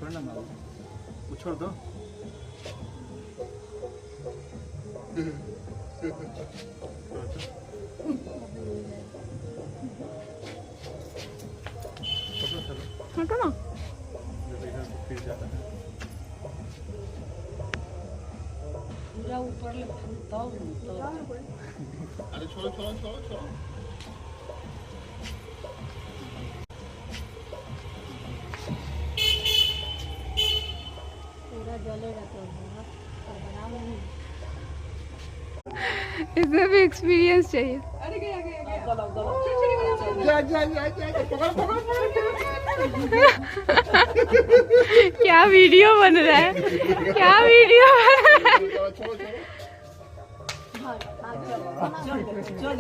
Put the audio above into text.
छोड़ो ना बाबू, उछोड़ दो। हटो ना। फिर जाता है पूरा ऊपर ले तब अरे छोड़ो छोड़ो छोड़ो छोड़ो। पूरा जलेगा तो बनाओ नहीं। इसमें भी एक्सपीरियंस चाहिए। जा जा जा जा पकड़ पकड़ पकड़। क्या वीडियो बन रहा है, क्या वीडियो बन रहा है। छोड़ो छोड़ो। चल